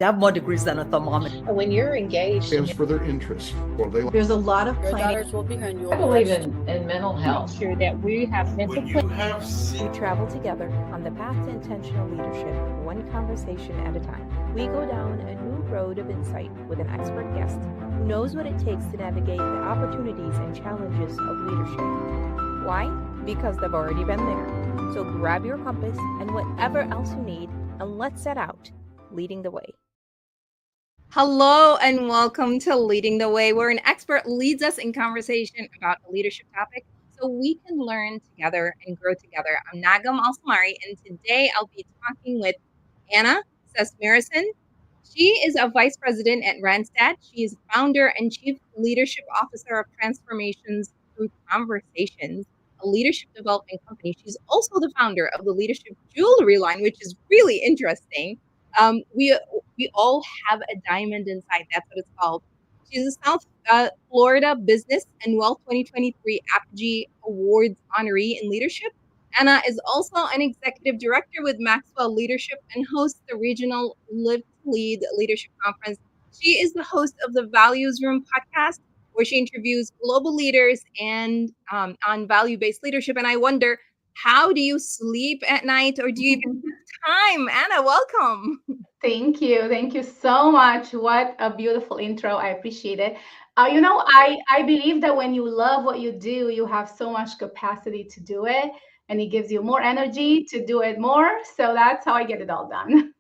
They have more degrees than a thermometer. When you're engaged, stands for their interest. There's a lot of Your planning. daughters will become your I believe in mental health. Make sure that we have mental When you have We travel together on the path to intentional leadership, one conversation at a time. We go down a new road of insight with an expert guest who knows what it takes to navigate the opportunities and challenges of leadership. Why? Because they've already been there. So grab your compass and whatever else you need, and let's set out, leading the way. Hello and welcome to Leading the Way, where an expert leads us in conversation about a leadership topic so we can learn together and grow together. I'm Nagam Alsamari, and today I'll be talking with Ana Sasmiresan. She is a vice president at Randstad. She is founder and chief leadership officer of Transformations Through Conversations, a leadership development company. She's also the founder of the leadership jewelry line, which is really interesting. We all have a diamond inside. That's what it's called. She's a South Florida Business and Wealth 2023 Apogee Awards honoree in leadership. Ana is also an executive director with Maxwell Leadership and hosts the regional Live to Lead Leadership Conference. She is the host of the Values Room podcast, where she interviews global leaders and on value-based leadership. And I wonder, how do you sleep at night, or do you even have time? Ana, welcome. Thank you. Thank you so much. What a beautiful intro. I appreciate it. I believe that when you love what you do, you have so much capacity to do it, and it gives you more energy to do it more. So that's how I get it all done.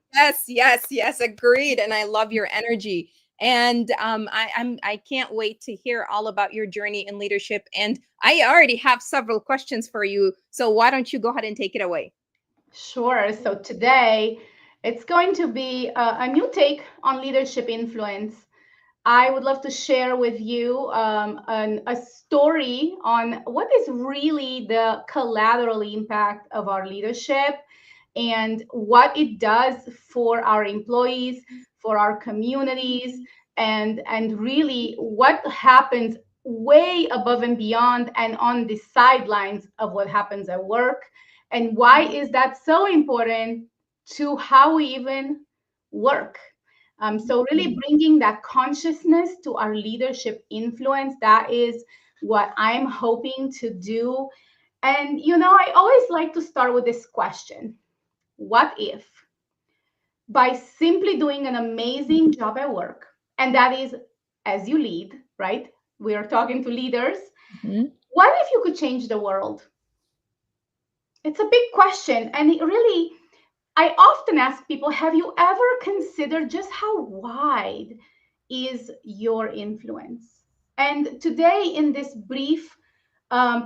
Yes, agreed. And I love your energy. And I can't wait to hear all about your journey in leadership. And I already have several questions for you. So why don't you go ahead and take it away? Sure. So today, it's going to be a new take on leadership influence. I would love to share with you a story on what is really the collateral impact of our leadership and what it does for our employees, for our communities, and really what happens way above and beyond and on the sidelines of what happens at work, and why is that so important to how we even work. So really bringing that consciousness to our leadership influence, that is what I'm hoping to do. And, I always like to start with this question. What if, by simply doing an amazing job at work, and that is as you lead, right? We are talking to leaders. Mm-hmm. What if you could change the world? It's a big question. And I often ask people, have you ever considered just how wide is your influence? And today in this brief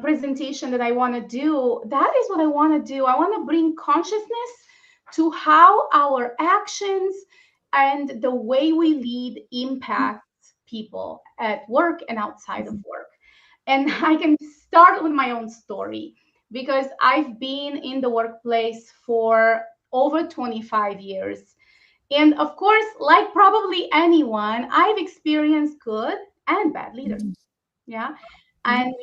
presentation that I want to do, that is what I want to do. I want to bring consciousness to how our actions and the way we lead impacts people at work and outside of work. And I can start with my own story, because I've been in the workplace for over 25 years. And of course, like probably anyone, I've experienced good and bad leaders. Yeah. And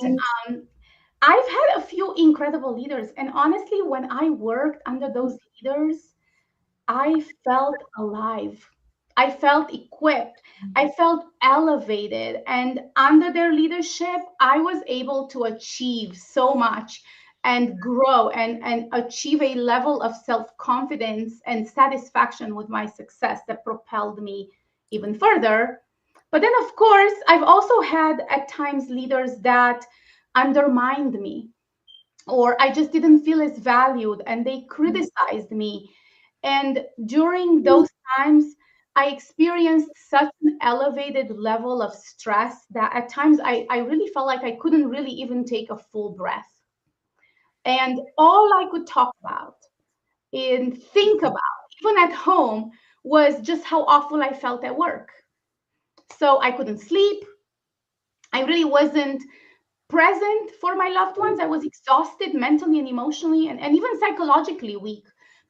I've had a few incredible leaders. And honestly, when I worked under those leaders, I felt alive. I felt equipped. I felt elevated. And under their leadership, I was able to achieve so much and grow and achieve a level of self-confidence and satisfaction with my success that propelled me even further. But then, of course, I've also had at times leaders that undermined me, or I just didn't feel as valued, and they criticized me. And during those times, I experienced such an elevated level of stress that at times I really felt like I couldn't really even take a full breath. And all I could talk about and think about, even at home, was just how awful I felt at work. So I couldn't sleep. I really wasn't present for my loved ones. I was exhausted mentally and emotionally and even psychologically weak,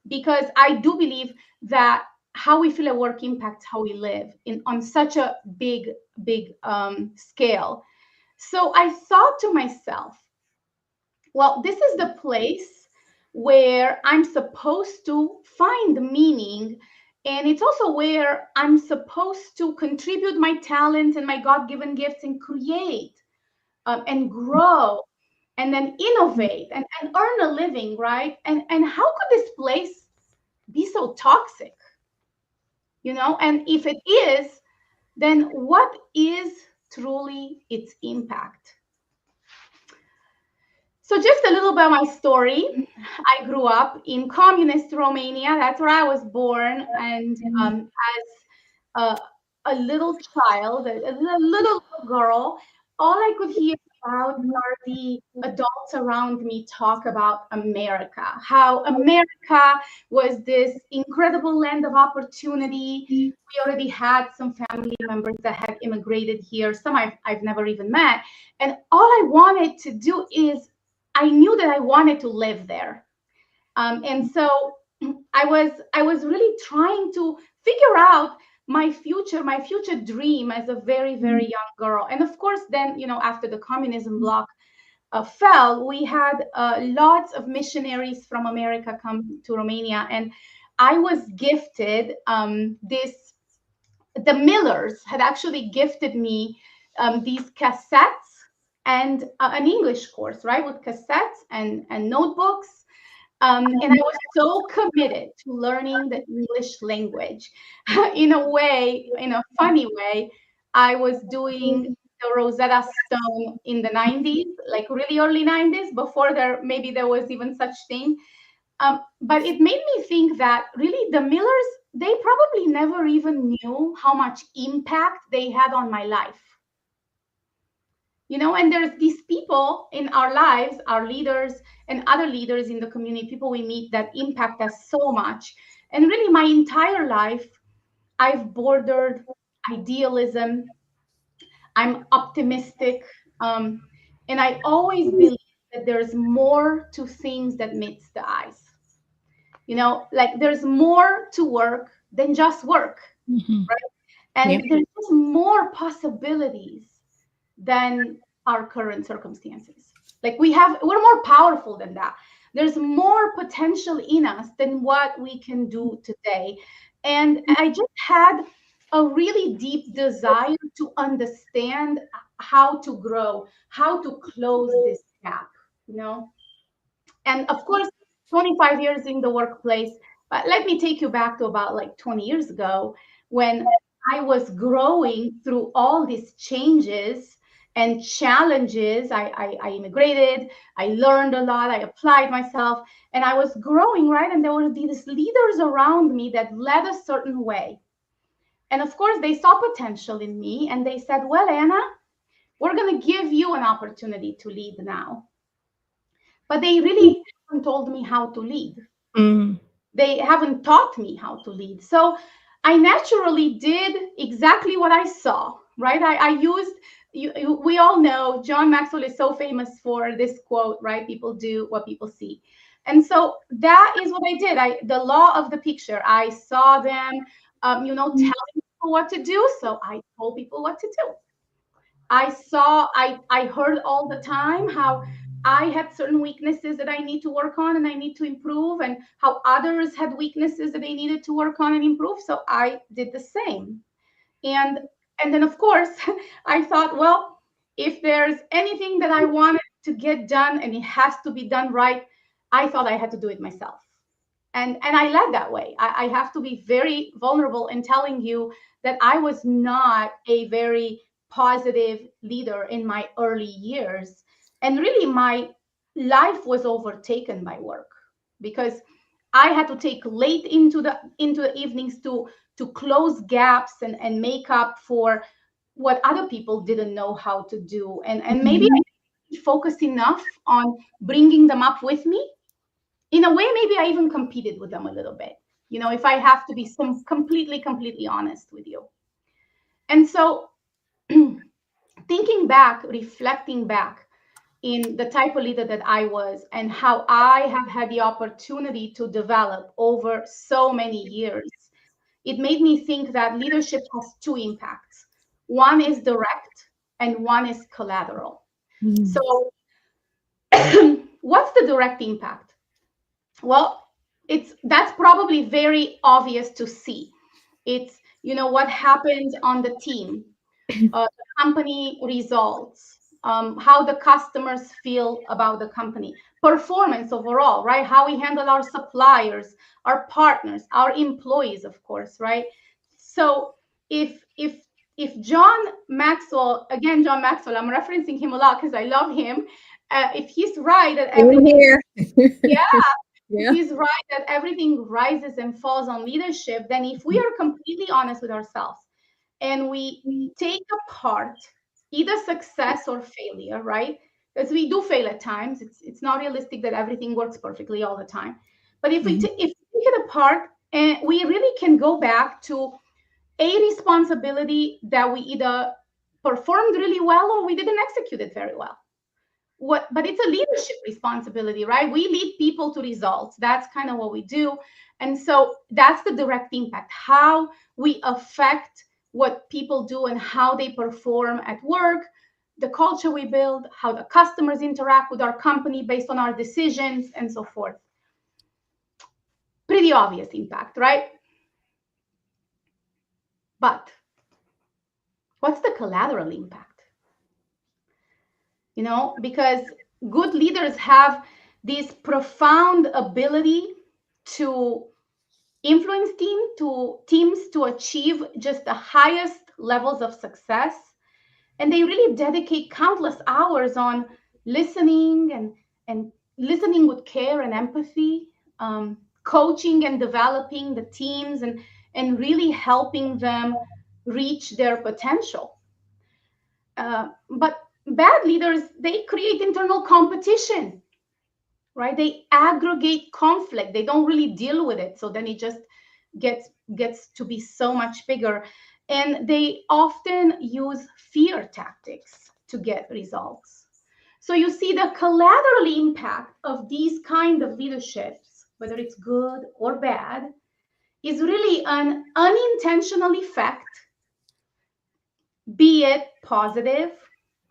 because I do believe that how we feel at work impacts how we live on such a big scale. So I thought to myself, well, this is the place where I'm supposed to find meaning And it's also where I'm supposed to contribute my talent and my God-given gifts and create and grow and then innovate and earn a living, right? And how could this place be so toxic? And if it is, then what is truly its impact? So just a little about my story. I grew up in communist Romania. That's where I was born. And as a little child, a little girl, all I could hear about are the adults around me talk about America, how America was this incredible land of opportunity. We already had some family members that had immigrated here, some I've never even met. And all I wanted to do is I knew that I wanted to live there. And so I was really trying to figure out my future dream as a very, very young girl. And of course, then, after the communism bloc fell, we had lots of missionaries from America come to Romania. And I was gifted the Millers had actually gifted me these cassettes and an English course, right, with cassettes and notebooks. And I was so committed to learning the English language. In a funny way, I was doing the Rosetta Stone in the 90s, like really early 90s, before there was even such thing. But it made me think that really the Millers, they probably never even knew how much impact they had on my life. And there's these people in our lives, our leaders and other leaders in the community, people we meet that impact us so much. And really my entire life, I've bordered idealism. I'm optimistic. And I always believe that there's more to things that meets the eyes. Like there's more to work than just work, right? And there's just more possibilities than our current circumstances. Like we're more powerful than that. There's more potential in us than what we can do today. And I just had a really deep desire to understand how to grow, how to close this gap, And of course, 25 years in the workplace, but let me take you back to about like 20 years ago when I was growing through all these changes and challenges. I immigrated, I learned a lot, I applied myself, and I was growing, right? And there were these leaders around me that led a certain way. And of course, they saw potential in me and they said, well, Anna, we're going to give you an opportunity to lead now. But they really haven't told me how to lead. They haven't taught me how to lead. So I naturally did exactly what I saw, right? I used, we all know John Maxwell is so famous for this quote, right? People do what people see. And so that is what I did. The law of the picture, I saw them, telling people what to do. So I told people what to do. I heard all the time how I had certain weaknesses that I need to work on and I need to improve, and how others had weaknesses that they needed to work on and improve. So I did the same. And then of course, I thought, well, if there's anything that I wanted to get done and it has to be done right, I thought I had to do it myself. And I led that way. I have to be very vulnerable in telling you that I was not a very positive leader in my early years. And really, my life was overtaken by work because I had to take late into the evenings to close gaps and make up for what other people didn't know how to do. And maybe I didn't focus enough on bringing them up with me. In a way, maybe I even competed with them a little bit, if I have to be completely honest with you. And so thinking back, reflecting back in the type of leader that I was and how I have had the opportunity to develop over so many years, it made me think that leadership has two impacts. One is direct and one is collateral. So what's the direct impact? Well, that's probably very obvious to see. It's, what happens on the team, the company results, how the customers feel about the company, performance overall, right? How we handle our suppliers, our partners, our employees, of course, right? So if John Maxwell, again, John Maxwell, I'm referencing him a lot because I love him. If he's right that everything, Here. yeah, if Yeah. he's right that everything rises and falls on leadership, then if we are completely honest with ourselves and we take apart either success or failure, right? Because we do fail at times. It's not realistic that everything works perfectly all the time. But if we take it apart, and we really can go back to a responsibility that we either performed really well or we didn't execute it very well. But it's a leadership responsibility, right? We lead people to results. That's kind of what we do. And so that's the direct impact, how we affect what people do and how they perform at work, the culture we build, how the customers interact with our company based on our decisions, and so forth. Pretty obvious impact, right? But what's the collateral impact? Because good leaders have this profound ability to influence teams to achieve just the highest levels of success. And they really dedicate countless hours on listening and listening with care and empathy, coaching and developing the teams and really helping them reach their potential. But bad leaders, they create internal competition, right? They aggregate conflict. They don't really deal with it. So then it just gets to be so much bigger. And they often use fear tactics to get results. So you see the collateral impact of these kind of leaderships, whether it's good or bad, is really an unintentional effect, be it positive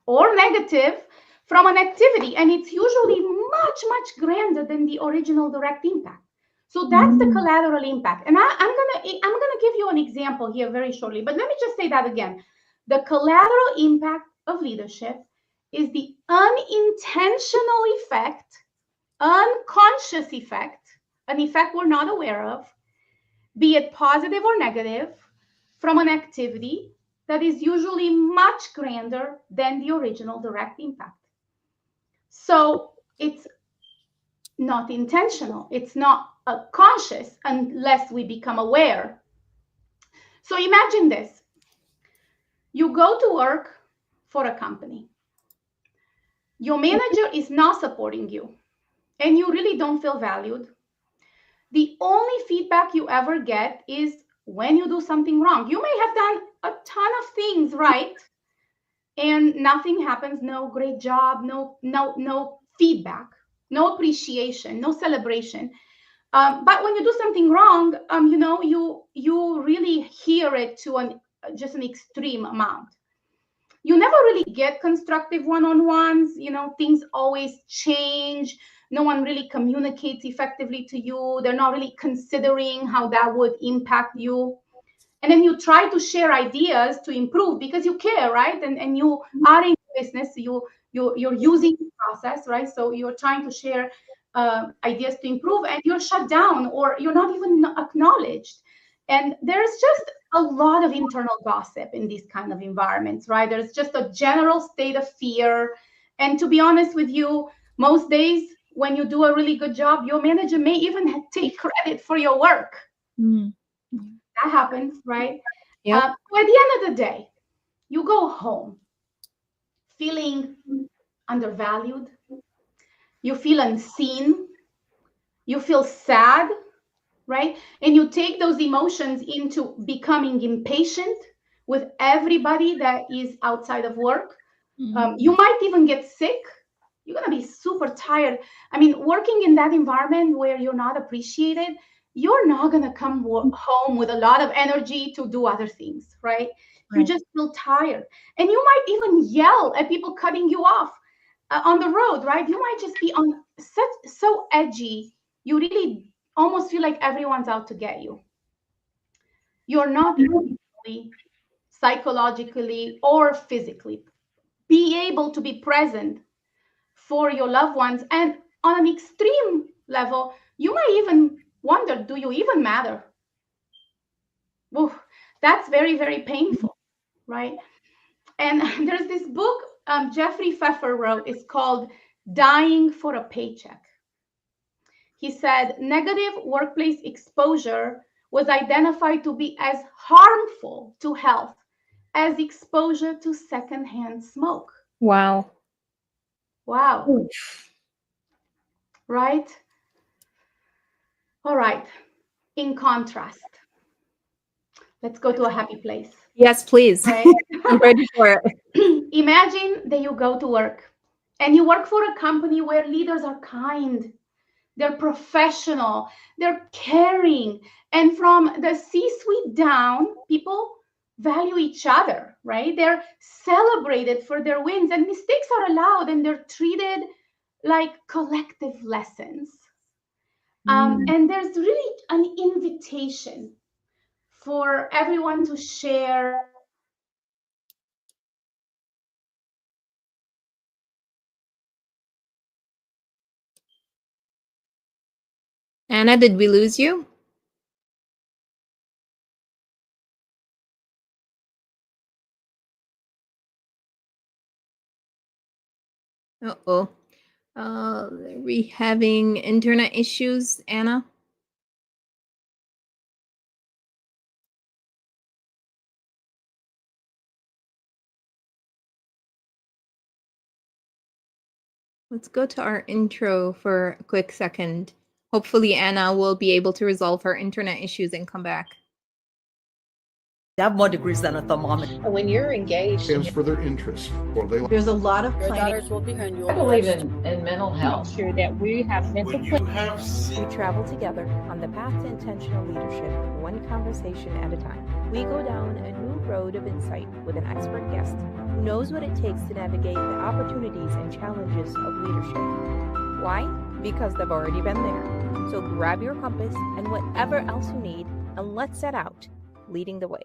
or negative, from an activity. And it's usually much, much grander than the original direct impact. So that's the collateral impact. And I'm gonna give you an example here very shortly, but let me just say that again. The collateral impact of leadership is the unintentional effect, unconscious effect, an effect we're not aware of, be it positive or negative, from an activity that is usually much grander than the original direct impact. So it's not intentional. It's not conscious unless we become aware. So imagine this. You go to work for a company. Your manager is not supporting you, and you really don't feel valued. The only feedback you ever get is when you do something wrong. You may have done a ton of things right, and nothing happens. No great job, no feedback, no appreciation, no celebration. But when you do something wrong, you really hear it to just an extreme amount. You never really get constructive one-on-ones. Things always change. No one really communicates effectively to you. They're not really considering how that would impact you. And then you try to share ideas to improve because you care, right? And you are in business, you're using the process, right? So you're trying to share ideas to improve, and you're shut down or you're not even acknowledged. And there's just a lot of internal gossip in these kind of environments, right? There's just a general state of fear. And to be honest with you, most days when you do a really good job, your manager may even take credit for your work. That happens, right? Yep. So at the end of the day, you go home feeling undervalued, you feel unseen, you feel sad, right? And you take those emotions into becoming impatient with everybody that is outside of work. You might even get sick. You're going to be super tired. I mean, working in that environment where you're not appreciated, you're not going to come home with a lot of energy to do other things, right? You just feel tired. And you might even yell at people cutting you off on the road, right? You might just be so edgy. You really almost feel like everyone's out to get you. you're not emotionally, psychologically, or physically. Be able to be present for your loved ones. And on an extreme level, you might even wonder, do you even matter? Oof, that's very, very painful, right? And there's this book Jeffrey Pfeffer wrote. It's called Dying for a Paycheck. He said negative workplace exposure was identified to be as harmful to health as exposure to secondhand smoke. Wow. Wow. Right? All right. In contrast, let's go to a happy place. Yes, please. Right? I'm ready for it. Imagine that you go to work and you work for a company where leaders are kind, they're professional, they're caring, and from the C-suite down, people value each other, right? They're celebrated for their wins, and mistakes are allowed, and they're treated like collective lessons. And there's really an invitation for everyone to share. Anna, did we lose you? Uh-oh. Are we having internet issues, Anna? Let's go to our intro for a quick second. Hopefully Anna will be able to resolve her internet issues and come back. They have more degrees than a thermometer. And when you're engaged, Stands for their interest. Or they There's a lot of Your planning. daughters will become your I believe in mental health. Sure that we have mental When you have We travel together on the path to intentional leadership, one conversation at a time. We go down a new road of insight with an expert guest who knows what it takes to navigate the opportunities and challenges of leadership. Why? Because they've already been there. So grab your compass and whatever else you need, and let's set out, leading the way.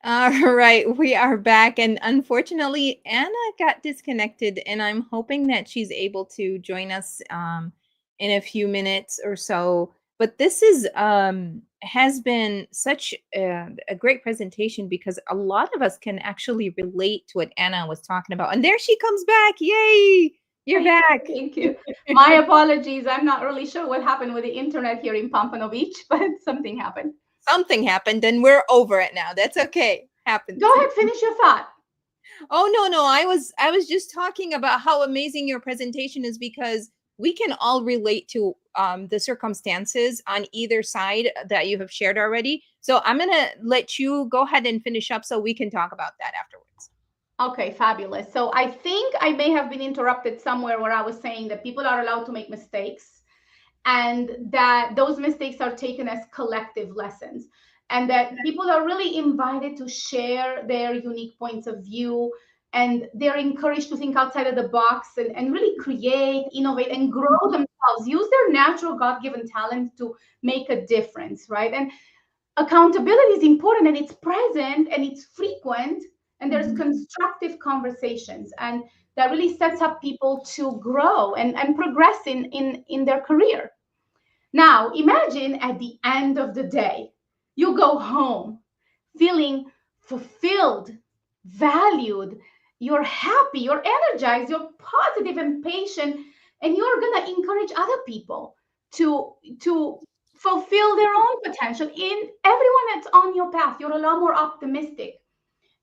All right, we are back. And unfortunately, Anna got disconnected, and I'm hoping that she's able to join us in a few minutes or so. But this is has been such a great presentation because a lot of us can actually relate to what Anna was talking about. And there she comes back. Yay! You're back. Thank you. My apologies. I'm not really sure what happened with the internet here in Pompano Beach, but something happened. Something happened, and we're over it now. That's okay. Happens. Go ahead, finish your thought. Oh no, I was just talking about how amazing your presentation is because we can all relate to the circumstances on either side that you have shared already. So I'm gonna let you go ahead and finish up so we can talk about that afterwards. Okay, fabulous. So I think I may have been interrupted somewhere where I was saying that people are allowed to make mistakes and that those mistakes are taken as collective lessons and that people are really invited to share their unique points of view and they're encouraged to think outside of the box and really create, innovate, and grow themselves, use their natural God-given talent to make a difference, right? And accountability is important and it's present and it's frequent and there's constructive conversations and that really sets up people to grow and progress in their career. Now, imagine at the end of the day, you go home feeling fulfilled, valued, you're happy, you're energized, you're positive and patient, and you're going to encourage other people to fulfill their own potential in everyone that's on your path. You're a lot more optimistic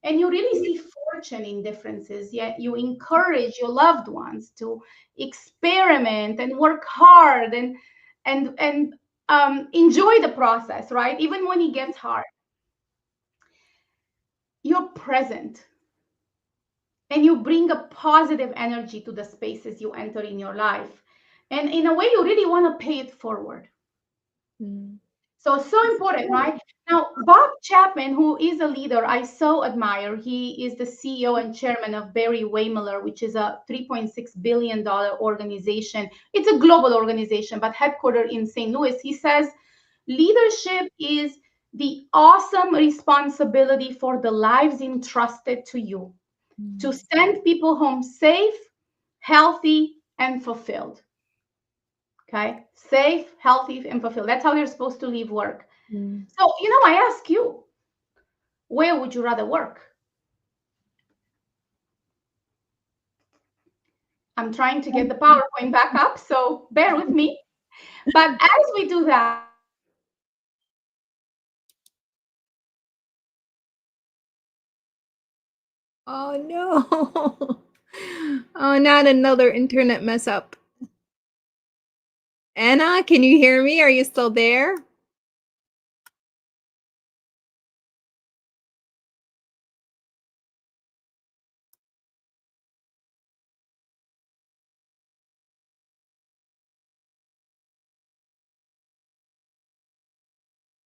and you really see fortune in differences, yet you encourage your loved ones to experiment and work hard and enjoy the process, right? Even when it gets hard. You're present and you bring a positive energy to the spaces you enter in your life. And in a way, you really want to pay it forward. So important, right? Now, Bob Chapman, who is a leader I so admire, he is the CEO and chairman of Barry Wehmiller, which is a $3.6 billion organization. It's a global organization, but headquartered in St. Louis. He says, leadership is the awesome responsibility for the lives entrusted to you to send people home safe, healthy, and fulfilled. Okay? Safe, healthy, and fulfilled. That's how you're supposed to leave work. So, I ask you, where would you rather work? I'm trying to get the PowerPoint back up, so bear with me. But as we do that, Oh no. Oh, not another internet mess up. Anna, can you hear me? Are you still there?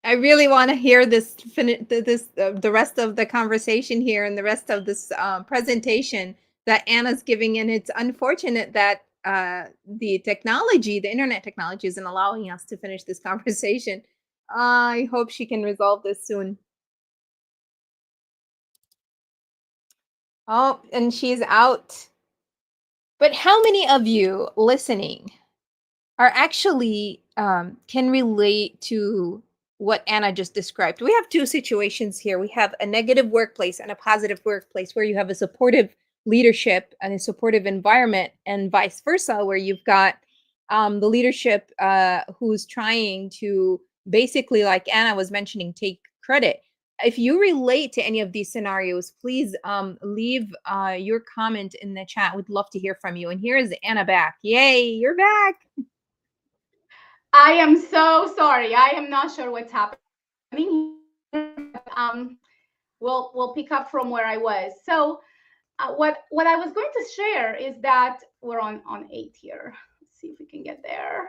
I really want to hear the rest of the conversation here and the rest of this presentation that Anna's giving. And it's unfortunate that the internet technology, isn't allowing us to finish this conversation. I hope she can resolve this soon. Oh, and she's out. But how many of you listening are actually can relate to what Anna just described? We have two situations here. We have a negative workplace and a positive workplace where you have a supportive leadership and a supportive environment, and vice versa, where you've got the leadership who's trying to basically, like Anna was mentioning, take credit. If you relate to any of these scenarios, please leave your comment in the chat. We'd love to hear from you. And here is Anna back. Yay, you're back. I am so sorry. I am not sure what's happening. We'll pick up from where I was. So what I was going to share is that we're on 8 here. Let's see if we can get there.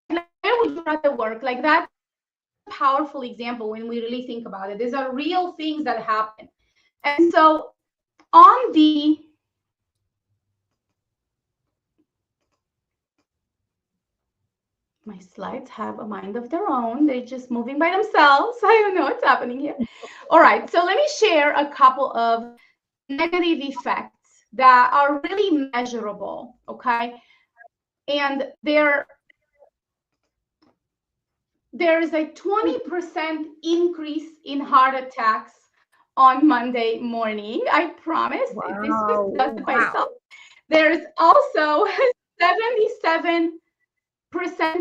Where would you rather work? Like, that powerful example when we really think about it. These are real things that happen. And so on the my slides have a mind of their own. They're just moving by themselves. I don't know what's happening here. All right, so let me share a couple of negative effects that are really measurable, okay? And there is a 20% increase in heart attacks on Monday morning. I promise. Wow. This was done by itself. There's also 77%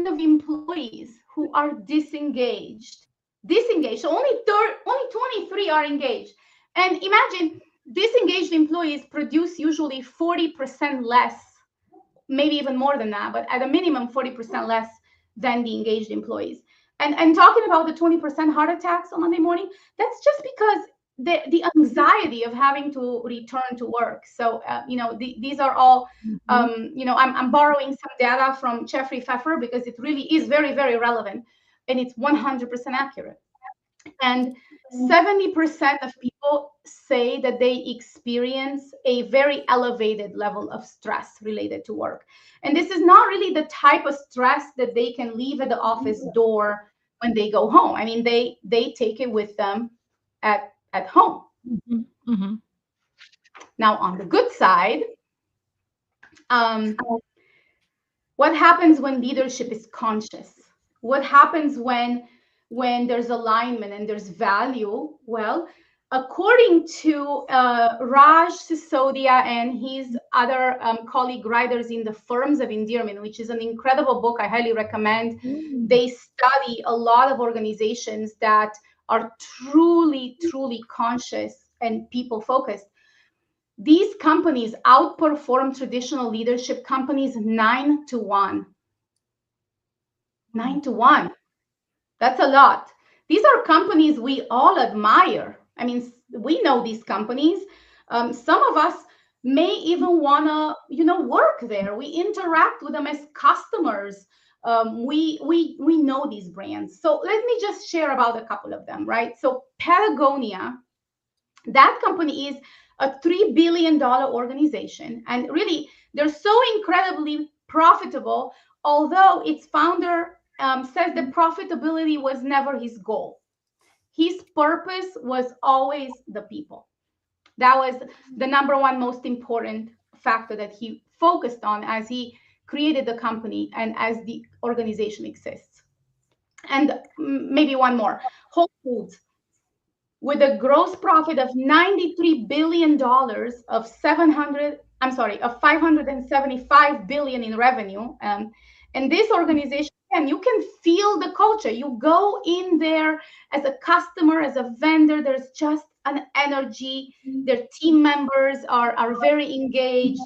of employees who are disengaged. So only 23 are engaged. And imagine, disengaged employees produce usually 40% less, maybe even more than that, but at a minimum 40% less than the engaged employees. And talking about the 20% heart attacks on Monday morning, that's just because the anxiety of having to return to work. So these are all I'm borrowing some data from Jeffrey Pfeffer because it really is very, very relevant, and it's 100% accurate. And 70% of people say that they experience a very elevated level of stress related to work. And this is not really the type of stress that they can leave at the office door when they go home. I mean, they take it with them at home. Now, on the good side, what happens when leadership is conscious? What happens when there's alignment and there's value? Well, according to Raj Sisodia and his other colleague writers in The Firms of Endearment, which is an incredible book I highly recommend. They study a lot of organizations that are truly, truly conscious and people-focused. These companies outperform traditional leadership companies 9-1. 9-1. That's a lot. These are companies we all admire. I mean, we know these companies. Some of us may even want to, work there. We interact with them as customers. We know these brands. So let me just share about a couple of them, right? So Patagonia, that company is a $3 billion organization. And really, they're so incredibly profitable, although its founder says that profitability was never his goal. His purpose was always the people. That was the number one most important factor that he focused on as he created the company and as the organization exists. And maybe one more. Whole Foods, with a gross profit of $93 billion of 575 billion in revenue. And this organization, and you can feel the culture. You go in there as a customer, as a vendor, there's just an energy. Their team members are very engaged.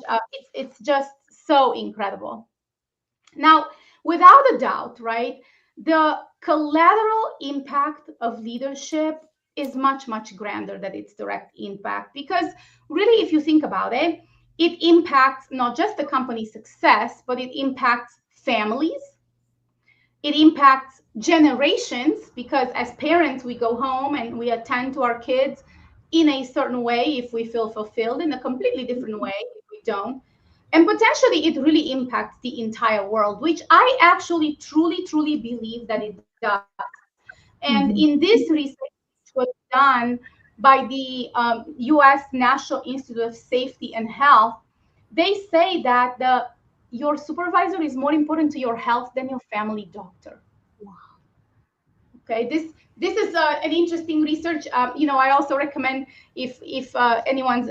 It's just so incredible. Now, without a doubt, right, the collateral impact of leadership is much, much grander than its direct impact. Because really, if you think about it, it impacts not just the company's success, but it impacts families. It impacts generations, because as parents, we go home and we attend to our kids in a certain way if we feel fulfilled, in a completely different way if we don't. And potentially it really impacts the entire world, which I actually truly, truly believe that it does. And in this research, which was done by the US National Institute of Safety and Health, they say that your supervisor is more important to your health than your family doctor. Okay, this is an interesting research. I also recommend, if anyone's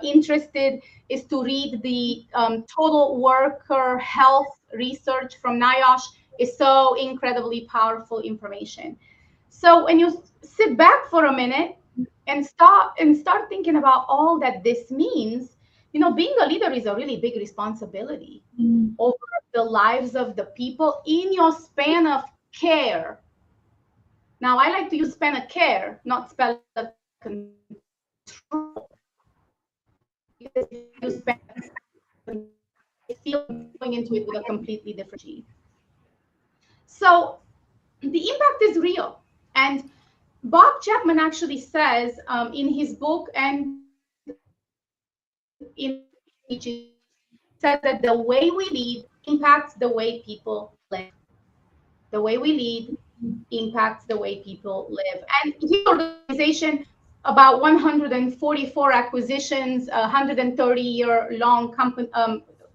interested, is to read the total worker health research from NIOSH. Is so incredibly powerful information. So when you sit back for a minute and start thinking about all that this means, being a leader is a really big responsibility over the lives of the people in your span of care. Now, I like to use span of care, not spell of control. Because if you span of I feel going into it with a completely different G. So the impact is real. And Bob Chapman actually says in his book and in teaching, says that the way we lead impacts the way people live. The way we lead impacts the way people live. And his organization, about 144 acquisitions, 130-year-long company,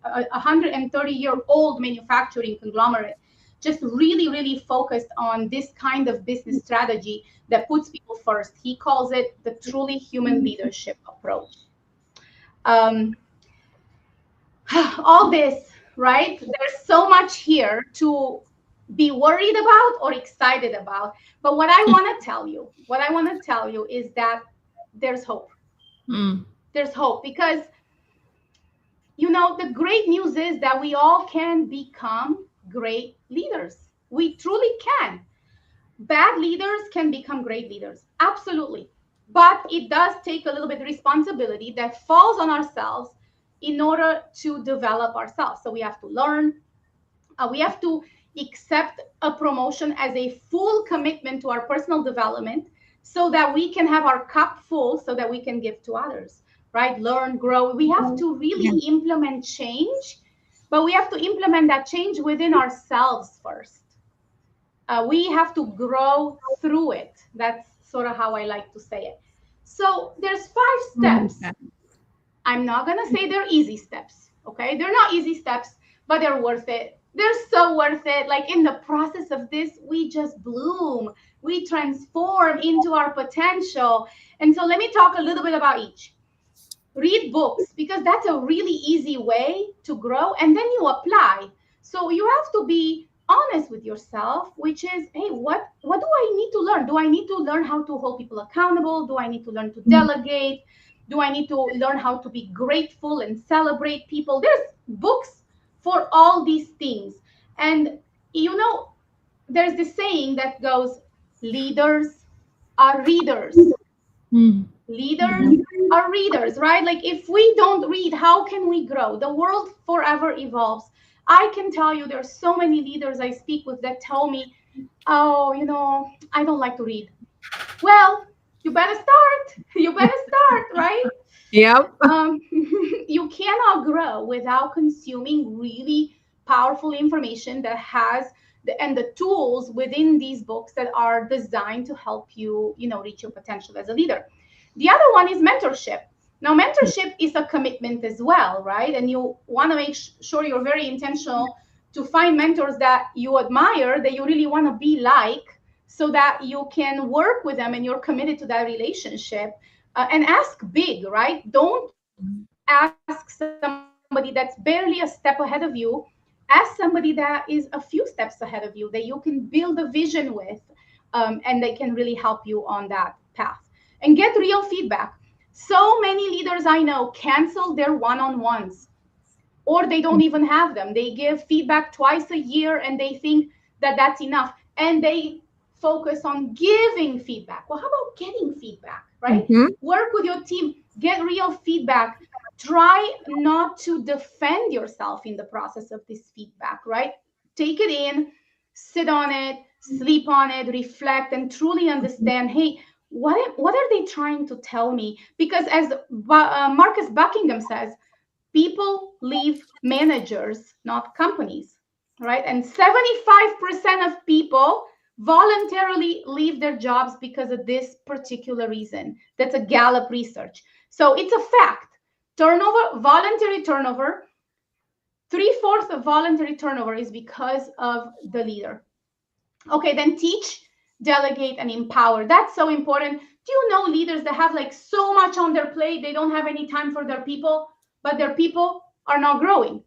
130-year-old manufacturing conglomerate, just really, really focused on this kind of business strategy that puts people first. He calls it the truly human leadership approach. All this, right? There's so much here to be worried about or excited about. But what I want to tell you is that there's hope. There's hope, because the great news is that we all can become great leaders. We truly can. Bad leaders can become great leaders, absolutely. But it does take a little bit of responsibility that falls on ourselves in order to develop ourselves. So we have to learn. We have to accept a promotion as a full commitment to our personal development, so that we can have our cup full, so that we can give to others, right? Learn, grow. We have to really implement change, but we have to implement that change within ourselves first. We have to grow through it. That's sort of how I like to say it. So there's 5 steps. I'm not going to say they're easy steps, okay? They're not easy steps, but they're worth it. They're so worth it. Like, in the process of this, we just bloom. We transform into our potential. And so let me talk a little bit about each. Read books, because that's a really easy way to grow. And then you apply. So you have to be honest with yourself, which is, hey, what do I need to learn? Do I need to learn how to hold people accountable? Do I need to learn to delegate? Do I need to learn how to be grateful and celebrate people? There's books for all these things. And, there's this saying that goes, leaders are readers. Leaders are readers, right? Like, if we don't read, how can we grow? The world forever evolves. I can tell you there's so many leaders I speak with that tell me, oh, I don't like to read. Well, you better start. You better start, right? Yep. You cannot grow without consuming really powerful information that and the tools within these books that are designed to help you, reach your potential as a leader. The other one is mentorship. Now, mentorship is a commitment as well, right? And you want to make sure you're very intentional to find mentors that you admire, that you really want to be like, so that you can work with them and you're committed to that relationship. And ask big, right? Don't ask somebody that's barely a step ahead of you. Ask somebody that is a few steps ahead of you, that you can build a vision with, and they can really help you on that path. And get real feedback. So many leaders I know cancel their one-on-ones, or they don't even have them. They give feedback twice a year and they think that that's enough. And they focus on giving feedback. Well, how about getting feedback, right? Work with your team, get real feedback. Try not to defend yourself in the process of this feedback, right? Take it in, sit on it, sleep on it, reflect, and truly understand, hey, what are they trying to tell me? Because as Marcus Buckingham says, people leave managers, not companies, right? And 75% of people voluntarily leave their jobs because of this particular reason. That's a Gallup research. So it's a fact. Turnover, voluntary turnover, 3/4 of voluntary turnover is because of the leader. Okay, then teach, delegate, and empower. That's so important. Do you know leaders that have like so much on their plate, they don't have any time for their people, but their people are not growing?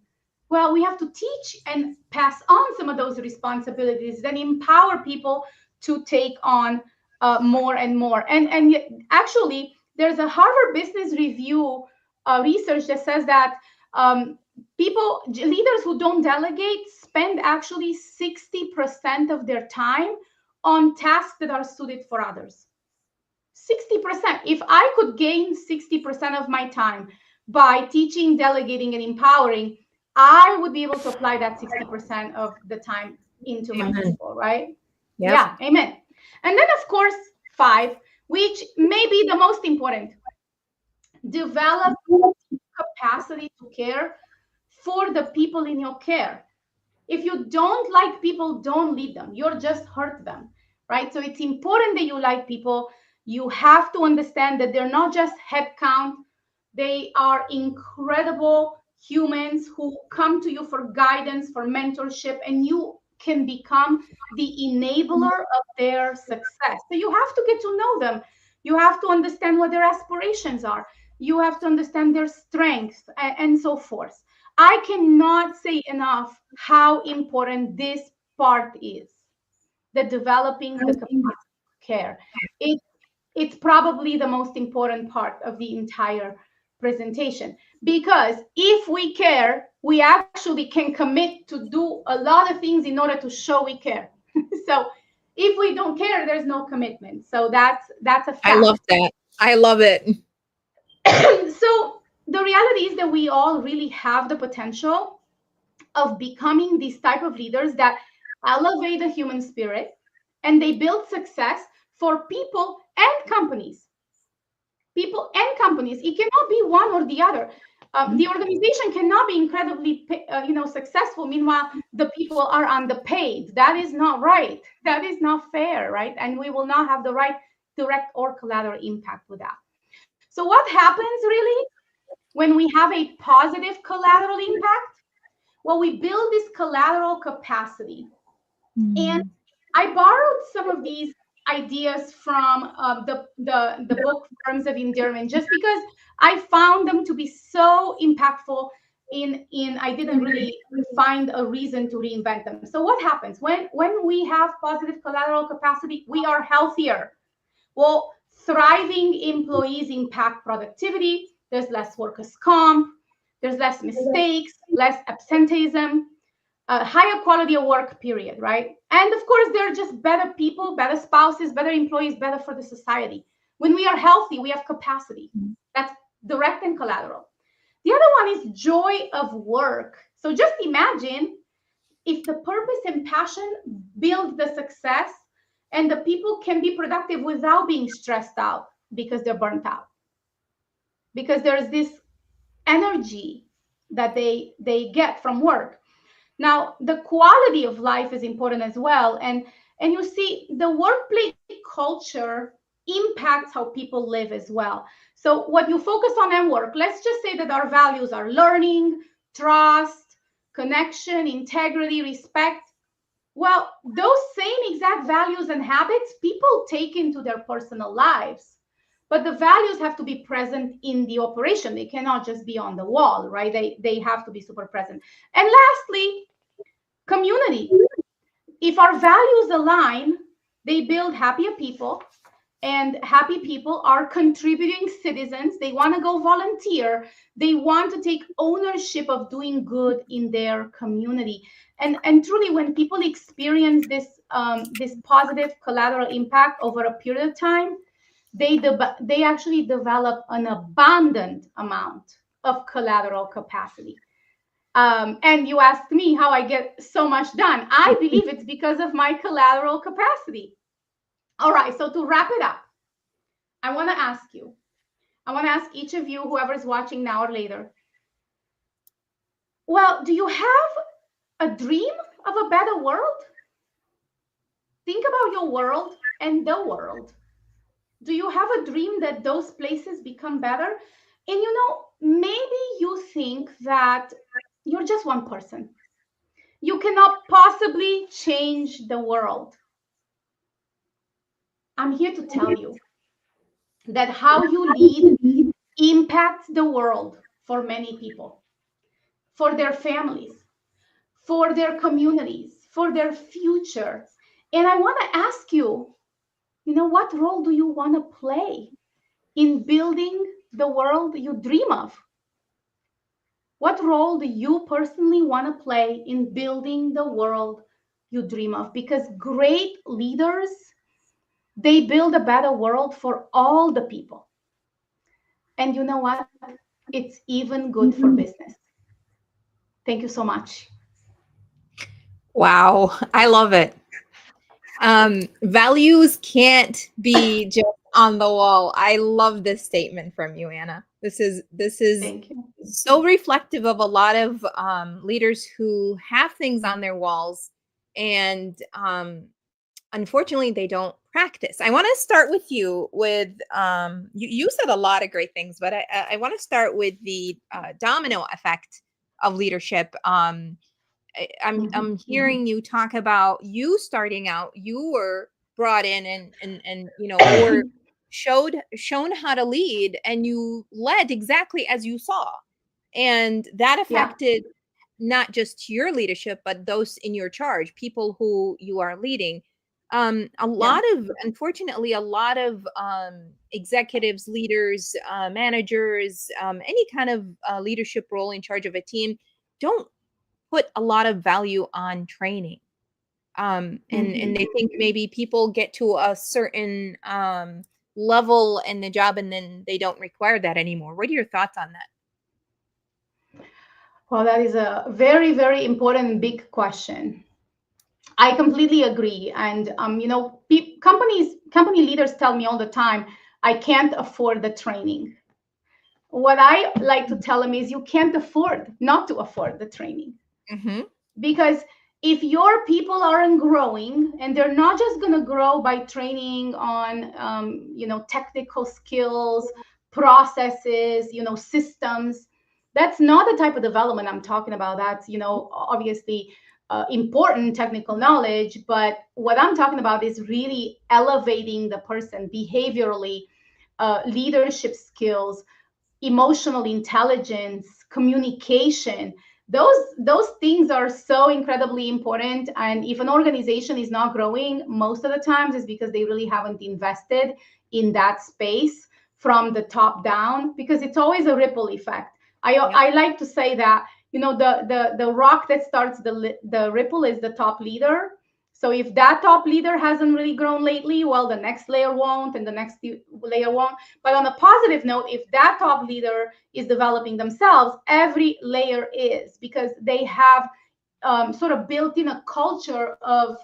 Well, we have to teach and pass on some of those responsibilities, then empower people to take on more and more. And actually, there's a Harvard Business Review research that says that leaders who don't delegate spend actually 60% of their time on tasks that are suited for others. 60%. If I could gain 60% of my time by teaching, delegating, and empowering, I would be able to apply that 60% of the time into my people, right? Yep. Yeah, amen. And then, of course, 5, which may be the most important, develop capacity to care for the people in your care. If you don't like people, don't lead them. You're just hurt them, right? So it's important that you like people. You have to understand that they're not just headcount. They are incredible humans who come to you for guidance, for mentorship, and you can become the enabler of their success. So you have to get to know them. You have to understand what their aspirations are. You have to understand their strengths and so forth. I cannot say enough how important this part is, the developing the capacity to care. It's probably the most important part of the entire presentation, because if we care, we actually can commit to do a lot of things in order to show we care. So if we don't care, there's no commitment. So that's a fact. I love that. I love it. So the reality is that we all really have the potential of becoming these type of leaders that elevate the human spirit, and they build success for people and companies. People and companies. It cannot be one or the other. The organization cannot be incredibly, successful. Meanwhile, the people are underpaid. That is not right. That is not fair, right? And we will not have the right direct or collateral impact with that. So what happens really when we have a positive collateral impact? Well, we build this collateral capacity. And I borrowed some of these ideas from the book Forms of Endearment, just because I found them to be so impactful. I didn't really find a reason to reinvent them. So what happens when we have positive collateral capacity? We are healthier. Well, thriving employees impact productivity. There's less workers' comp. There's less mistakes, less absenteeism, higher quality of work, period, right? And of course, they're just better people, better spouses, better employees, better for the society. When we are healthy, we have capacity. That's direct and collateral. The other one is joy of work. So just imagine if the purpose and passion build the success, and the people can be productive without being stressed out because they're burnt out. Because there's this energy that they get from work. Now, the quality of life is important as well. And you see, the workplace culture impacts how people live as well. So what you focus on at work, let's just say that our values are learning, trust, connection, integrity, respect. Well, those same exact values and habits people take into their personal lives. But the values have to be present in the operation. They cannot just be on the wall, right? They have to be super present. And lastly, community. If our values align, they build happier people, and happy people are contributing citizens. They want to go volunteer. They want to take ownership of doing good in their community. And truly, when people experience this positive collateral impact over a period of time, they actually develop an abundant amount of collateral capacity. And you asked me how I get so much done. I believe it's because of my collateral capacity. All right, so to wrap it up, I want to ask each of you, whoever's watching now or later, well, do you have a dream of a better world? Think about your world and the world. Do you have a dream that those places become better? And maybe you think that you're just one person. You cannot possibly change the world. I'm here to tell you that how you lead impacts the world for many people, for their families, for their communities, for their future. And I want to ask you, what role do you want to play in building the world you dream of? What role do you personally want to play in building the world you dream of? Because great leaders, they build a better world for all the people. And you know what? It's even good for business. Thank you so much. Wow, I love it. Values can't be just on the wall. I love this statement from you, Ana. This is Thank you. so reflective of a lot of leaders who have things on their walls, and unfortunately, they don't practice. I want to start with you. With you said a lot of great things, but I want to start with the domino effect of leadership. I'm hearing you talk about you starting out. You were brought in and or shown how to lead, and you led exactly as you saw, and that affected not just your leadership but those in your charge, people who you are leading. Unfortunately, a lot of executives, leaders, managers, any kind of leadership role in charge of a team don't put a lot of value on training. And they think maybe people get to a certain level in the job and then they don't require that anymore. What are your thoughts on that? Well, that is a very, very important and big question. I completely agree. And company leaders tell me all the time, I can't afford the training. What I like to tell them is you can't afford not to afford the training. Because if your people aren't growing, and they're not just going to grow by training on technical skills, processes, systems, that's not the type of development I'm talking about. That's obviously important technical knowledge, but what I'm talking about is really elevating the person behaviorally, leadership skills, emotional intelligence, communication. Those things are so incredibly important. And if an organization is not growing, most of the times is because they really haven't invested in that space from the top down, because it's always a ripple effect. I like to say that the rock that starts the ripple is the top leader. So if that top leader hasn't really grown lately, well, the next layer won't, and the next layer won't. But on a positive note, if that top leader is developing themselves, every layer is, because they have sort of built in a culture of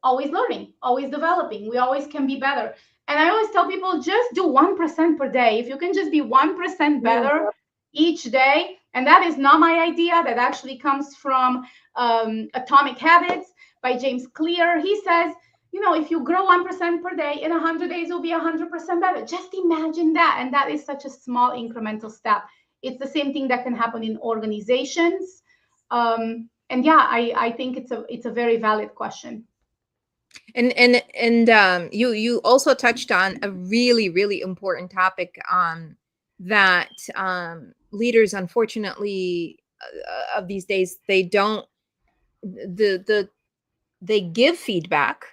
always learning, always developing. We always can be better. And I always tell people, just do 1% per day. If you can just be 1% better each day. And that is not my idea. That actually comes from Atomic Habits by James Clear. He says, if you grow 1% per day, in 100 days, you'll be 100% better. Just imagine that. And that is such a small incremental step. It's the same thing that can happen in organizations. And yeah, I think it's a very valid question. And you also touched on a really, really important topic that leaders, unfortunately, of these days, they don't they give feedback,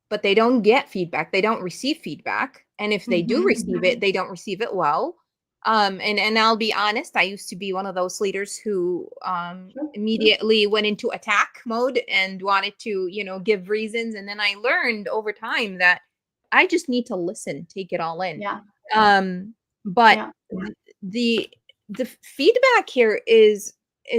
but they don't get feedback. They don't receive feedback, and if they do receive it, they don't receive it well. And I'll be honest, I used to be one of those leaders who immediately went into attack mode and wanted to, give reasons. And then I learned over time that I just need to listen, take it all in. Yeah. But Yeah. the feedback here is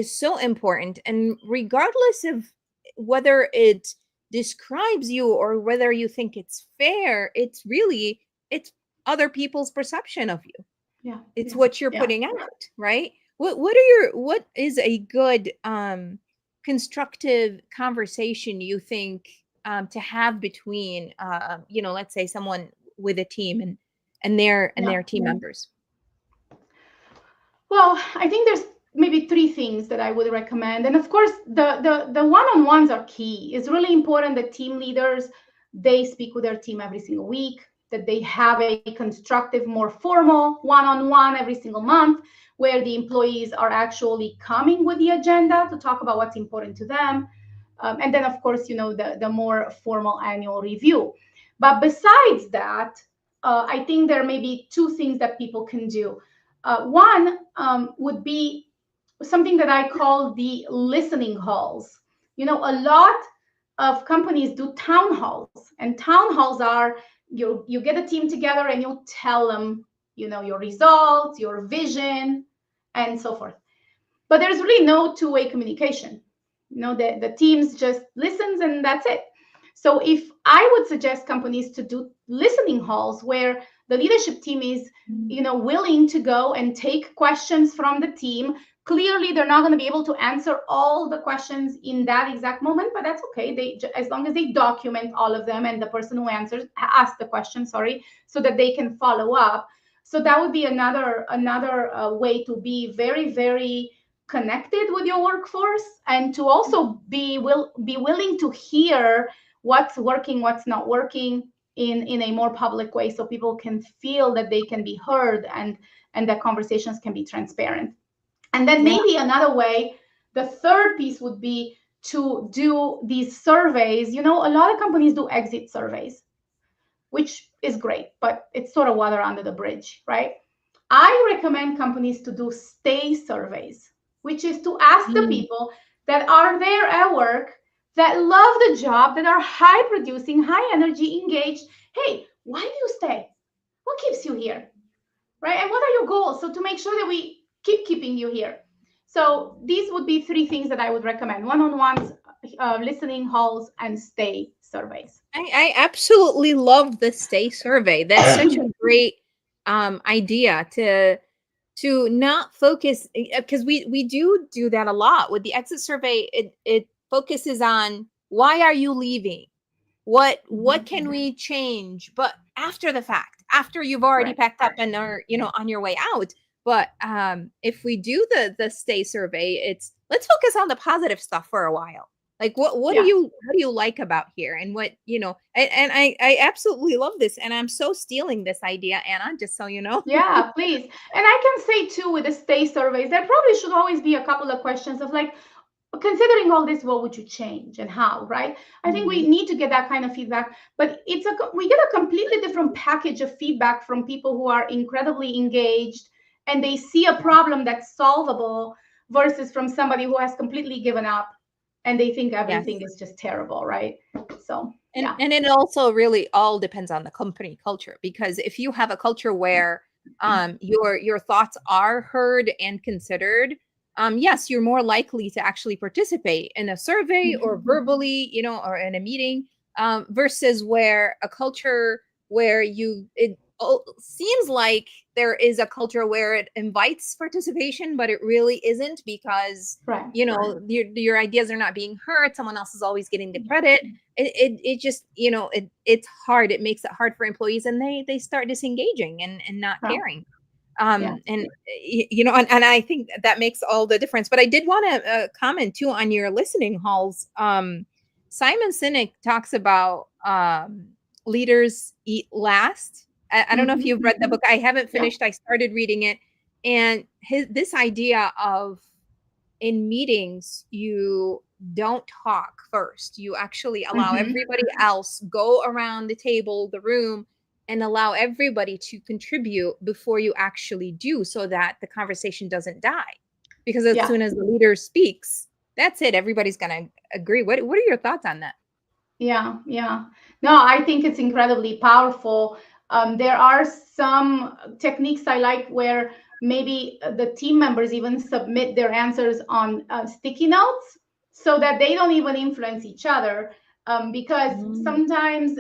so important. And regardless of whether it describes you or whether you think it's fair, it's other people's perception of you. Yeah. It's what you're putting out, right? What is a good constructive conversation you think to have between let's say someone with a team and their team members? Well, I think there's maybe three things that I would recommend. And of course, the one-on-ones are key. It's really important that team leaders, they speak with their team every single week, that they have a constructive, more formal one-on-one every single month, where the employees are actually coming with the agenda to talk about what's important to them. And then, of course, the more formal annual review. But besides that, I think there may be two things that people can do. One would be something that I call the listening halls. A lot of companies do town halls, and town halls are you get a team together and you tell them, your results, your vision, and so forth. But there's really no two-way communication. The teams just listens and that's it. So if I would suggest companies to do listening halls where the leadership team is, willing to go and take questions from the team. Clearly, they're not going to be able to answer all the questions in that exact moment, but that's okay. As long as they document all of them and the person who asks the question, so that they can follow up. So that would be another way to be very, very connected with your workforce, and to also be willing to hear what's working, what's not working in a more public way, so people can feel that they can be heard and that conversations can be transparent. And then maybe another way, the third piece would be to do these surveys. A lot of companies do exit surveys, which is great, but it's sort of water under the bridge, right? I recommend companies to do stay surveys, which is to ask the people that are there at work, that love the job, that are high producing, high energy, engaged. Hey, why do you stay? What keeps you here? Right? And what are your goals? So to make sure that we keep keeping you here. So these would be three things that I would recommend: one-on-ones, listening halls, and stay surveys. I absolutely love the stay survey. That's such a great idea to not focus, because we do that a lot with the exit survey. It focuses on why are you leaving, what can we change, but after the fact, after you've already packed up and are on your way out. But if we do the stay survey, it's let's focus on the positive stuff for a while. Like what do you like about here, and what and I absolutely love this, and I'm so stealing this idea, Anna, just so you know. Yeah, please. And I can say too, with the stay surveys, there probably should always be a couple of questions of like, considering all this, what would you change and how, right? I think we need to get that kind of feedback, but we get a completely different package of feedback from people who are incredibly engaged and they see a problem that's solvable, versus from somebody who has completely given up and they think everything is just terrible, right? So and it also really all depends on the company culture, because if you have a culture where your thoughts are heard and considered, yes, you're more likely to actually participate in a survey or verbally, or in a meeting, versus where a culture where seems like there is a culture where it invites participation, but it really isn't, because Right. your ideas are not being heard. Someone else is always getting the credit. It just, it's hard. It makes it hard for employees, and they start disengaging and not Right. caring. Yeah. And and I think that makes all the difference. But I did want to comment too on your listening halls. Simon Sinek talks about leaders eat last. I don't know if you've read the book. I haven't finished. I started reading it, and this idea of, in meetings, you don't talk first. You actually allow everybody else go around the table, the room, and allow everybody to contribute before you actually do, so that the conversation doesn't die. Because as soon as the leader speaks, that's it. Everybody's going to agree. What are your thoughts on that? Yeah. No, I think it's incredibly powerful. There are some techniques I like where maybe the team members even submit their answers on sticky notes so that they don't even influence each other. Because sometimes,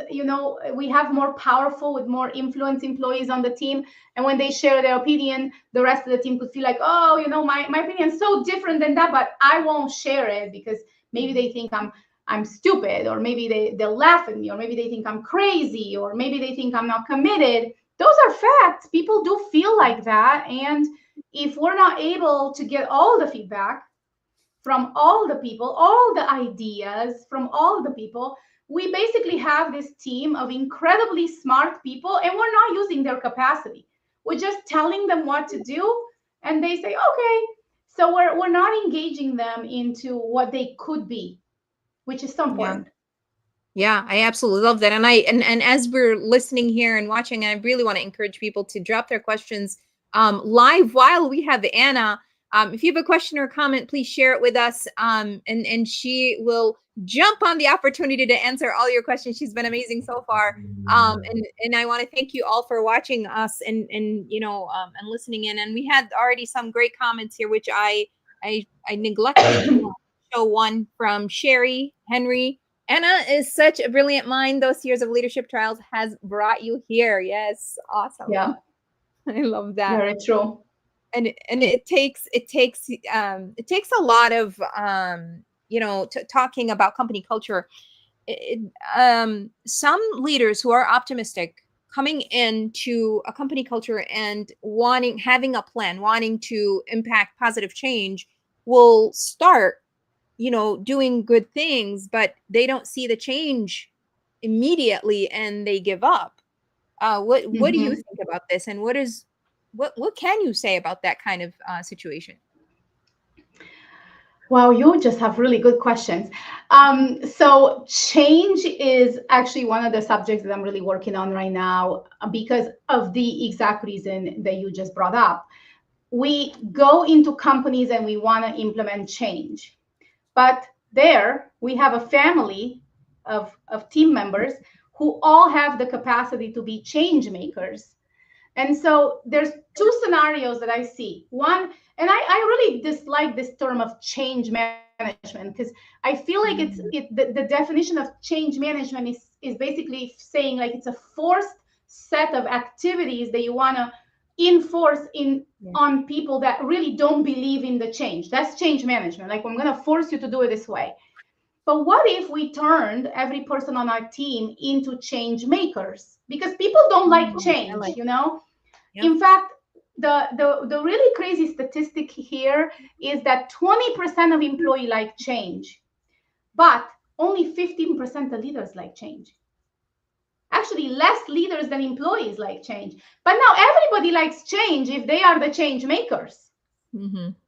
we have more powerful with more influence employees on the team. And when they share their opinion, the rest of the team could feel like, oh, my opinion is so different than that, but I won't share it because maybe they think I'm stupid, or maybe they'll laugh at me, or maybe they think I'm crazy, or maybe they think I'm not committed. Those are facts. People do feel like that. And if we're not able to get all the feedback from all the people, all the ideas from all the people, we basically have this team of incredibly smart people, and we're not using their capacity. We're just telling them what to do, and they say, okay. So we're not engaging them into what they could be, which is so important. Yeah, I absolutely love that. And as we're listening here and watching, I really want to encourage people to drop their questions live while we have Anna. If you have a question or comment, please share it with us. And she will jump on the opportunity to answer all your questions. She's been amazing so far. And I want to thank you all for watching us and listening in. And we had already some great comments here, which I neglected to show one from Sherry Henry. Anna is such a brilliant mind. Those years of leadership trials has brought you here. Yes, awesome. Yeah, I love that. very true. And it takes a lot of talking about company culture. Some leaders who are optimistic, coming into a company culture and having a plan, wanting to impact positive change, will start doing good things, but they don't see the change immediately and they give up. What do you think about this? And what can you say about that kind of situation? Wow, you just have really good questions. So change is actually one of the subjects that I'm really working on right now because of the exact reason that you just brought up. We go into companies and we want to implement change. But there we have a family of team members who all have the capacity to be change makers. And so there's two scenarios that I see. One, and I really dislike this term of change management because I feel like the definition of change management is basically saying like it's a forced set of activities that you want to enforce on people that really don't believe in the change. That's change management. Like, I'm going to force you to do it this way. But what if we turned every person on our team into change makers? Because people don't like change, Yeah. In fact, the really crazy statistic here is that 20% of employees like change, but only 15% of leaders like change. Actually, less leaders than employees like change. But now everybody likes change if they are the change makers,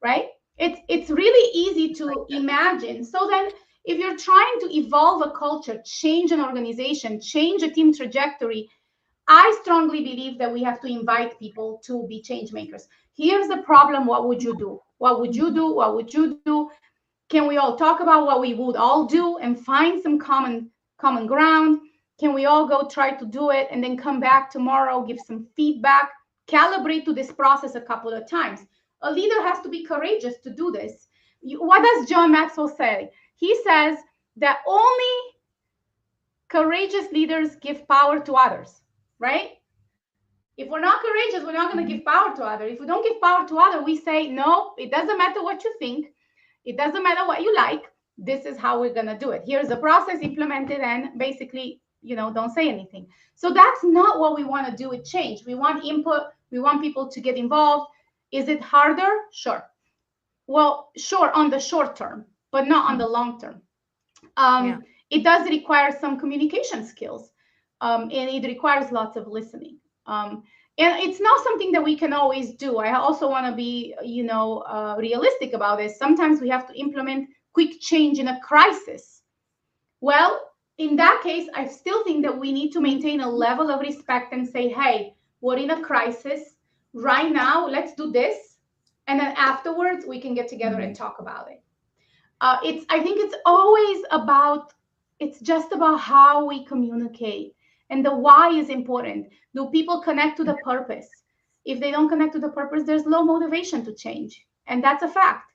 right? It's really easy to imagine. So then if you're trying to evolve a culture, change an organization, change a team trajectory, I strongly believe that we have to invite people to be change makers. Here's the problem. What would you do? What would you do? What would you do? Can we all talk about what we would all do and find some common ground? Can we all go try to do it and then come back tomorrow, give some feedback, calibrate to this process a couple of times? A leader has to be courageous to do this. What does John Maxwell say? He says that only courageous leaders give power to others, right? If we're not courageous, we're not going to give power to others. If we don't give power to others, we say, no, it doesn't matter what you think. It doesn't matter what you like. This is how we're going to do it. Here's the process implemented, and basically, don't say anything. So that's not what we want to do with change. We want input. We want people to get involved. Is it harder? Sure. Well, sure, on the short term, but not on the long term. It does require some communication skills, and it requires lots of listening. And it's not something that we can always do. I also want to be, realistic about this. Sometimes we have to implement quick change in a crisis. Well, in that case, I still think that we need to maintain a level of respect and say, hey, we're in a crisis right now. Let's do this. And then afterwards, we can get together and talk about it. I think it's always about, it's just about how we communicate, and the why is important. Do people connect to the purpose? If they don't connect to the purpose, there's low motivation to change. And that's a fact.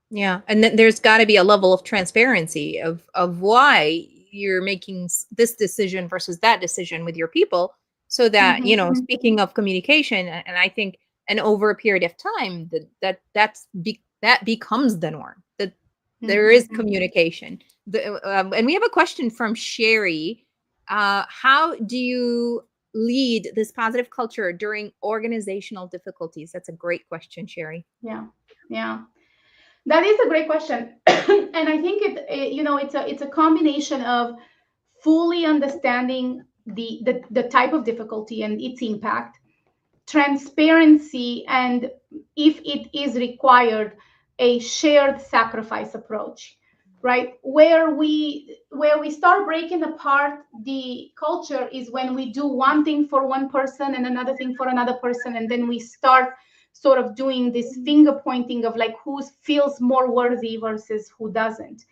Yeah. And then there's got to be a level of transparency of why you're making this decision versus that decision with your people. So that, speaking of communication, and I think, and over a period of time, that becomes the norm, that there is communication. And we have a question from Sherry. How do you lead this positive culture during organizational difficulties? That's a great question, Sherry. Yeah. That is a great question. And I think it's a combination of fully understanding the type of difficulty and its impact, transparency, and if it is required, a shared sacrifice approach, right? Where we start breaking apart the culture is when we do one thing for one person and another thing for another person, and then we start sort of doing this finger pointing of like who feels more worthy versus who doesn't.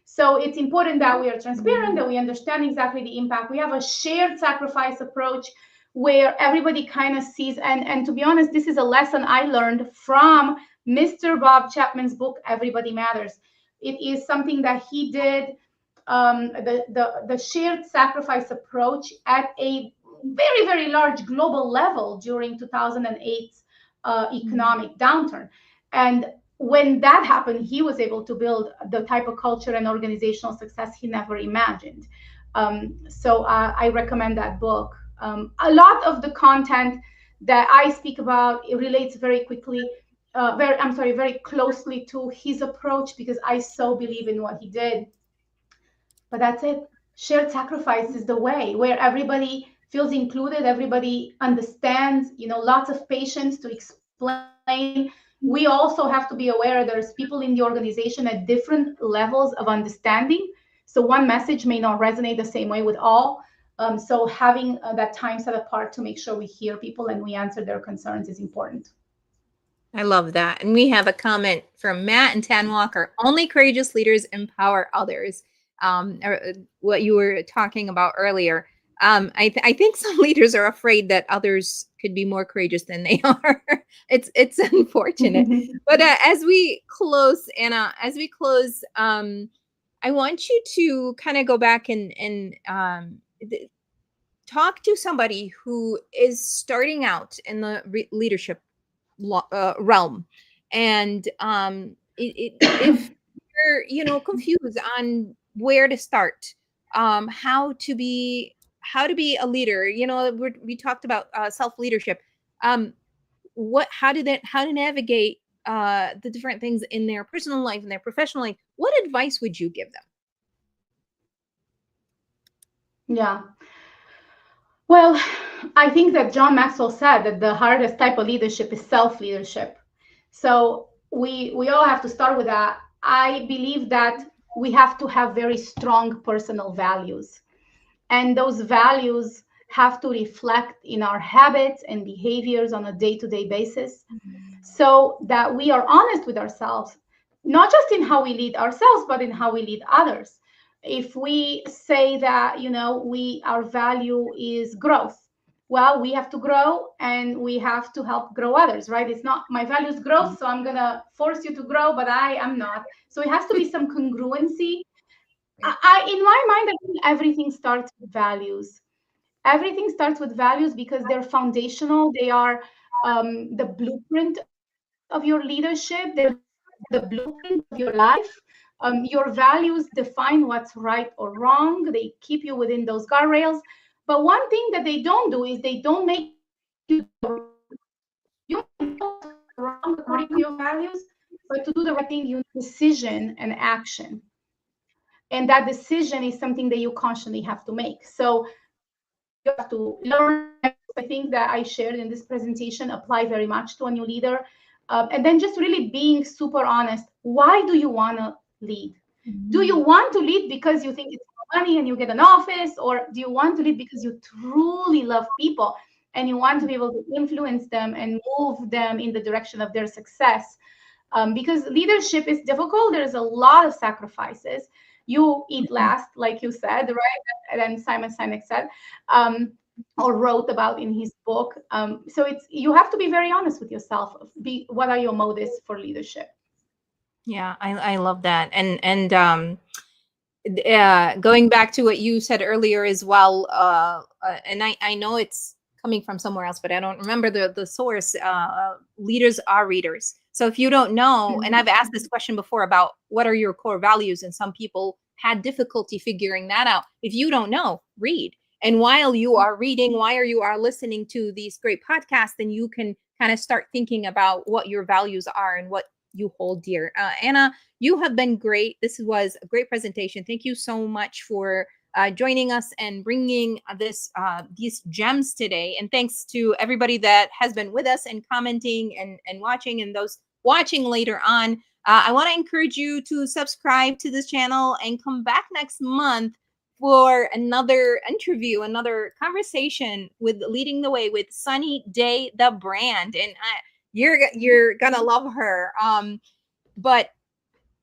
So it's important that we are transparent, that we understand exactly the impact. We have a shared sacrifice approach where everybody kind of sees, and to be honest, this is a lesson I learned from Mr. Bob Chapman's book, Everybody Matters. It is something that he did, the shared sacrifice approach at a very, very large global level during 2008's economic downturn. And when that happened, he was able to build the type of culture and organizational success he never imagined. So I recommend that book. A lot of the content that I speak about, it relates very very closely to his approach, because I so believe in what he did. But that's it. Shared sacrifice is the way, where everybody feels included, everybody understands, lots of patience to explain. We also have to be aware there's people in the organization at different levels of understanding. So one message may not resonate the same way with all. So having that time set apart to make sure we hear people and we answer their concerns is important. I love that. And we have a comment from Matt and Tan Walker. Only courageous leaders empower others. What you were talking about earlier. I think some leaders are afraid that others could be more courageous than they are. It's unfortunate. But as we close, Anna, I want you to kind of go back and talk to somebody who is starting out in the leadership realm, and if you're confused on where to start, how to be a leader, we talked about self leadership, how to navigate the different things in their personal life and their professional life. What advice would you give them? Yeah. Well, I think that John Maxwell said that the hardest type of leadership is self-leadership. So we all have to start with that. I believe that we have to have very strong personal values. And those values have to reflect in our habits and behaviors on a day-to-day basis, so that we are honest with ourselves, not just in how we lead ourselves, but in how we lead others. If we say that, our value is growth, well, we have to grow and we have to help grow others, right? It's not my value is growth, so I'm going to force you to grow, but I am not. So it has to be some congruency. In my mind, I think everything starts with values. Everything starts with values because they're foundational. They are the blueprint of your leadership. They're the blueprint of your life. Your values define what's right or wrong. They keep you within those guardrails. But one thing that they don't do is they don't make you wrong according to your values, but to do the right thing, you need decision and action. And that decision is something that you constantly have to make. So you have to learn. I think that I shared in this presentation apply very much to a new leader. And then just really being super honest. Why do you want to lead? Do you want to lead because you think it's money and you get an office? Or do you want to lead because you truly love people and you want to be able to influence them and move them in the direction of their success? Because leadership is difficult. There's a lot of sacrifices. You eat last, like you said, right? And then Simon Sinek said, or wrote about in his book. So you have to be very honest with yourself. What are your motives for leadership? Yeah, I love that. And going back to what you said earlier as well, and I know it's coming from somewhere else, but I don't remember the source. Leaders are readers. So if you don't know, and I've asked this question before about what are your core values, and some people had difficulty figuring that out. If you don't know, read. And while you are reading, while you are listening to these great podcasts, then you can kind of start thinking about what your values are and what you hold dear. Ana, you have been great. This was a great presentation. Thank you so much for joining us and bringing these gems today. And thanks to everybody that has been with us and commenting and watching, and those watching later on. I want to encourage you to subscribe to this channel and come back next month for another interview, another conversation with Leading the Way with Sunny Day, the brand. And you're gonna love her. But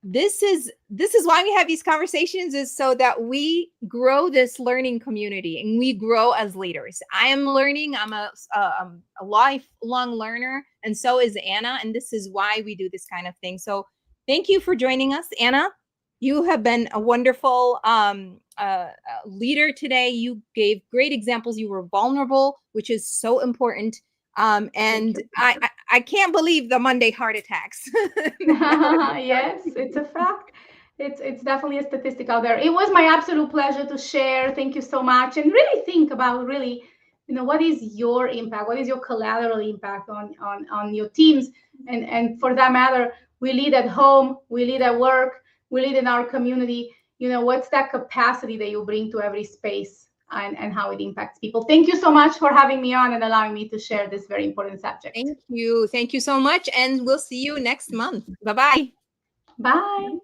this is why we have these conversations, is so that we grow this learning community and we grow as leaders. I am learning. I'm a lifelong learner, and so is Ana. And this is why we do this kind of thing. So thank you for joining us, Ana. You have been a wonderful leader today. You gave great examples. You were vulnerable, which is so important. And I can't believe the Monday heart attacks. Yes, it's a fact. It's definitely a statistic out there. It was my absolute pleasure to share. Thank you so much. And really think about what is your impact? What is your collateral impact on your teams? And for that matter, we lead at home, we lead at work, we lead in our community. What's that capacity that you bring to every space? And how it impacts people. Thank you so much for having me on and allowing me to share this very important subject. Thank you. Thank you so much. And we'll see you next month. Bye-bye. Bye.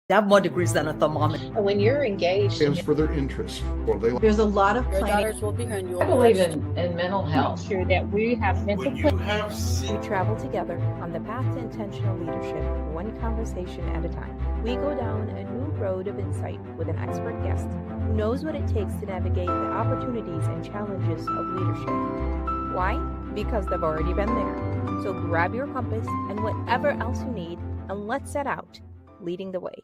They have more degrees than ito mga. When you're engaged, Stands for their interest. Well, they There's a lot of Your planning. daughters will be here and you I will believe be in mental health. Sure that we have mental When you have We travel together on the path to intentional leadership, one conversation at a time. We go down a new road of insight with an expert guest who knows what it takes to navigate the opportunities and challenges of leadership. Why? Because they've already been there. So grab your compass and whatever else you need, and let's set out, leading the way.